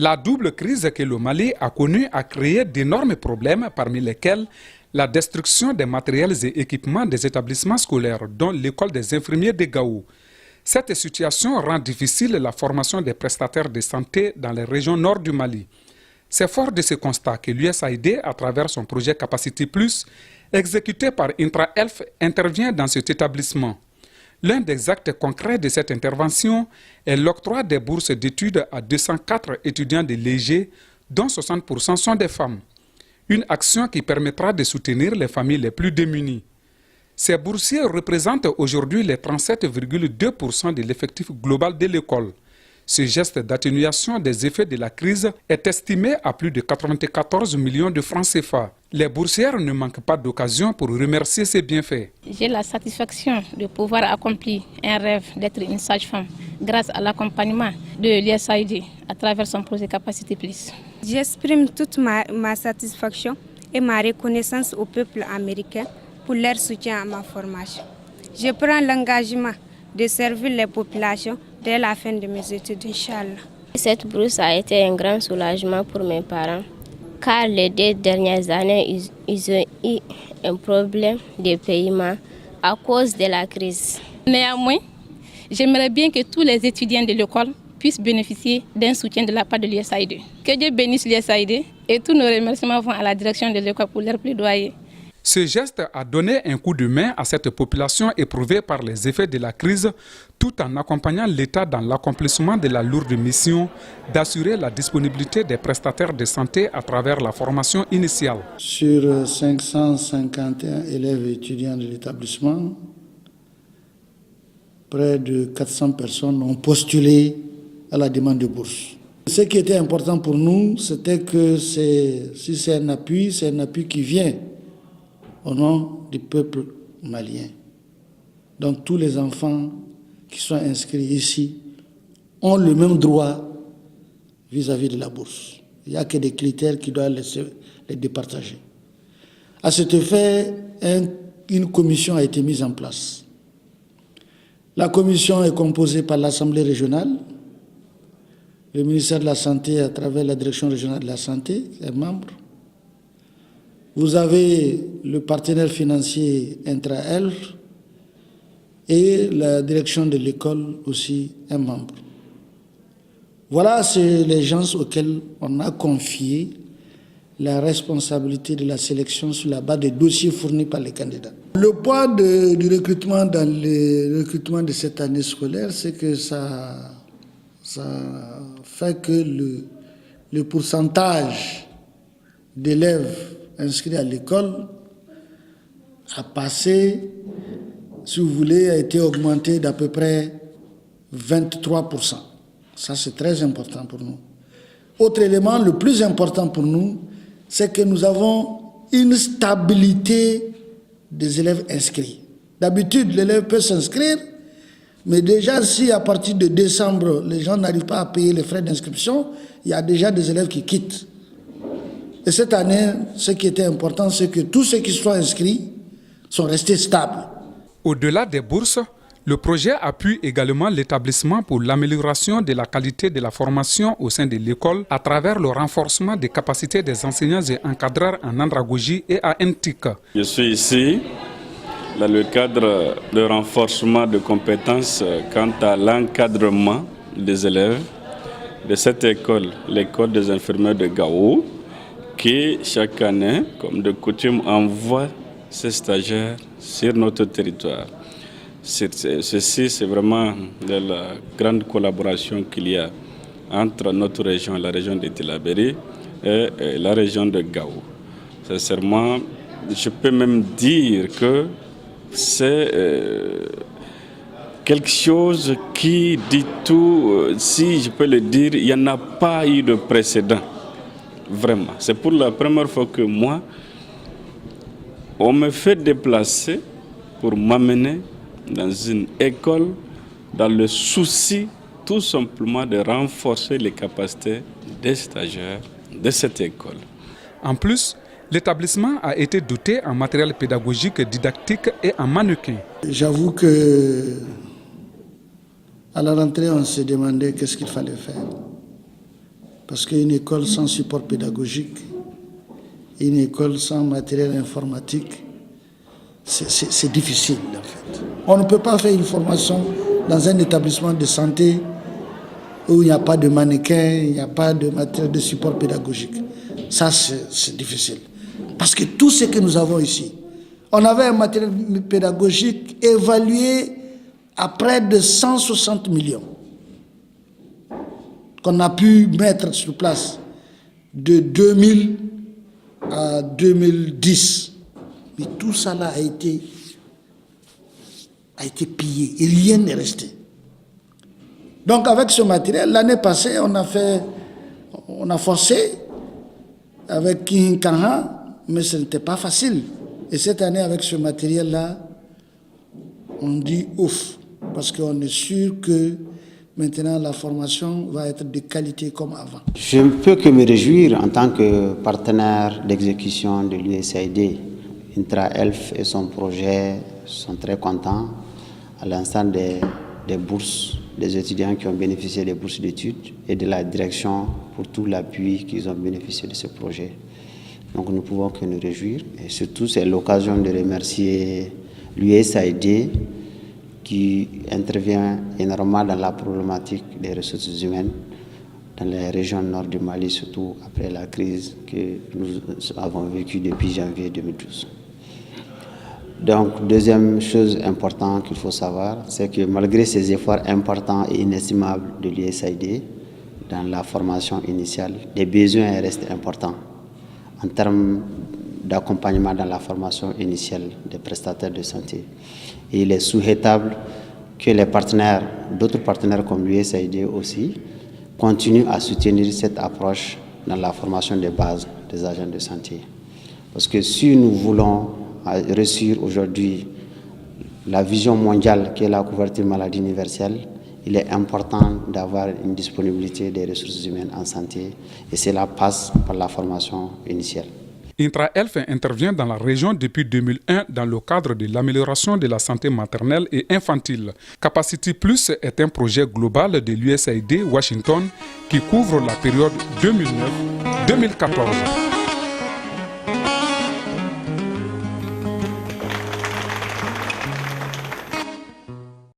La double crise que le Mali a connue a créé d'énormes problèmes, parmi lesquels la destruction des matériels et équipements des établissements scolaires, dont l'école des infirmiers de Gao. Cette situation rend difficile la formation des prestataires de santé dans les régions nord du Mali. C'est fort de ce constat que l'USAID, à travers son projet Capacity Plus, exécuté par IntraHealth, intervient dans cet établissement. L'un des actes concrets de cette intervention est l'octroi des bourses d'études à 204 étudiants de l'EG, dont 60% sont des femmes. Une action qui permettra de soutenir les familles les plus démunies. Ces boursiers représentent aujourd'hui les 37,2% de l'effectif global de l'école. Ce geste d'atténuation des effets de la crise est estimé à plus de 94 millions de francs CFA. Les boursières ne manquent pas d'occasion pour remercier ces bienfaits. J'ai la satisfaction de pouvoir accomplir un rêve d'être une sage-femme grâce à l'accompagnement de l'USAID à travers son projet Capacity Plus. J'exprime toute ma satisfaction et ma reconnaissance au peuple américain pour leur soutien à ma formation. Je prends l'engagement de servir les populations dès la fin de mes études, Inch'Allah. Cette bourse a été un grand soulagement pour mes parents, car les 2 dernières années, ils ont eu un problème de paiement à cause de la crise. Néanmoins, j'aimerais bien que tous les étudiants de l'école puissent bénéficier d'un soutien de la part de l'USAID. Que Dieu bénisse l'USAID et tous nos remerciements vont à la direction de l'école pour leur plaidoyer. Ce geste a donné un coup de main à cette population éprouvée par les effets de la crise, tout en accompagnant l'État dans l'accomplissement de la lourde mission d'assurer la disponibilité des prestataires de santé à travers la formation initiale. Sur 551 élèves et étudiants de l'établissement, près de 400 personnes ont postulé à la demande de bourse. Ce qui était important pour nous, c'était que si c'est un appui qui vient au nom du peuple malien. Donc tous les enfants qui sont inscrits ici ont le même droit vis-à-vis de la bourse. Il n'y a que des critères qui doivent les départager. À cet effet, une commission a été mise en place. La commission est composée par l'Assemblée régionale, le ministère de la Santé à travers la Direction régionale de la Santé est membre. Vous avez le partenaire financier IntraHealth et la direction de l'école aussi un membre. Voilà, c'est les gens auxquels on a confié la responsabilité de la sélection sur la base des dossiers fournis par les candidats. Le poids du recrutement dans le recrutement de cette année scolaire, c'est que ça fait que le pourcentage d'élèves inscrits à l'école a passé, si vous voulez, a été augmenté d'à peu près 23%. Ça, c'est très important pour nous. Autre élément, le plus important pour nous, c'est que nous avons une stabilité des élèves inscrits. D'habitude, l'élève peut s'inscrire, mais déjà, si à partir de décembre, les gens n'arrivent pas à payer les frais d'inscription, il y a déjà des élèves qui quittent. Et cette année, ce qui était important, c'est que tous ceux qui sont inscrits sont restés stables. Au-delà des bourses, le projet appuie également l'établissement pour l'amélioration de la qualité de la formation au sein de l'école à travers le renforcement des capacités des enseignants et encadreurs en andragogie et à NTIC. Je suis ici dans le cadre de renforcement de compétences quant à l'encadrement des élèves de cette école, l'école des infirmiers de Gao, qui chaque année, comme de coutume, envoie ses stagiaires sur notre territoire. Ceci, c'est vraiment de la grande collaboration qu'il y a entre notre région, la région de Tillabéri et la région de Gao. Sincèrement, je peux même dire que c'est quelque chose qui dit tout, si je peux le dire, il n'y en a pas eu de précédent. Vraiment, c'est pour la première fois que moi, on me fait déplacer pour m'amener dans une école dans le souci tout simplement de renforcer les capacités des stagiaires de cette école. En plus, l'établissement a été doté en matériel pédagogique, didactique et en mannequins. J'avoue que à la rentrée, on se demandait qu'est-ce qu'il fallait faire. Parce qu'une école sans support pédagogique, une école sans matériel informatique, c'est difficile en fait. On ne peut pas faire une formation dans un établissement de santé où il n'y a pas de mannequin, il n'y a pas de matériel de support pédagogique. Ça, c'est difficile. Parce que tout ce que nous avons ici, on avait un matériel pédagogique évalué à près de 160 millions qu'on a pu mettre sur place de 2000 à 2010. Mais tout ça là a été pillé et rien n'est resté. Donc avec ce matériel, l'année passée, on a forcé avec Kinkaha, mais ce n'était pas facile. Et cette année, avec ce matériel-là, on dit ouf, parce qu'on est sûr que maintenant la formation va être de qualité comme avant. Je ne peux que me réjouir en tant que partenaire d'exécution de l'USAID. Intra-Elf et son projet sont très contents, à l'instar des bourses, des étudiants qui ont bénéficié des bourses d'études et de la direction pour tout l'appui qu'ils ont bénéficié de ce projet. Donc nous ne pouvons que nous réjouir et surtout c'est l'occasion de remercier l'USAID qui intervient énormément dans la problématique des ressources humaines dans les régions nord du Mali, surtout après la crise que nous avons vécue depuis janvier 2012. Donc, deuxième chose importante qu'il faut savoir, c'est que malgré ces efforts importants et inestimables de l'USAID dans la formation initiale, les besoins restent importants en termes d'accompagnement dans la formation initiale des prestataires de santé. Et il est souhaitable que les partenaires, d'autres partenaires comme l'USAID aussi, continuent à soutenir cette approche dans la formation de base des agents de santé. Parce que si nous voulons réussir aujourd'hui la vision mondiale qui est la couverture maladie universelle, il est important d'avoir une disponibilité des ressources humaines en santé et cela passe par la formation initiale. Intra-Elf intervient dans la région depuis 2001 dans le cadre de l'amélioration de la santé maternelle et infantile. Capacity Plus est un projet global de l'USAID Washington qui couvre la période 2009-2014.